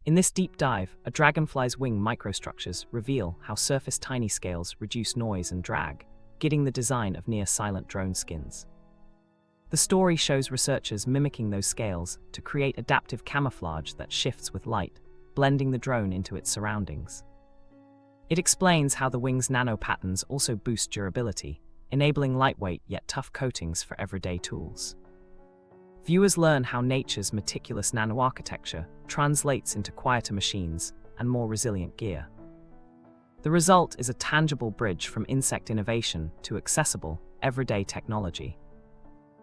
In this deep dive, a dragonfly's wing microstructures reveal how surface tiny scales reduce noise and drag, guiding the design of near-silent drone skins. The story shows researchers mimicking those scales to create adaptive camouflage that shifts with light, blending the drone into its surroundings. It explains how the wing's nano-patterns also boost durability, enabling lightweight yet tough coatings for everyday tools. Viewers learn how nature's meticulous nanoarchitecture translates into quieter machines and more resilient gear. The result is a tangible bridge from insect innovation to accessible, everyday technology.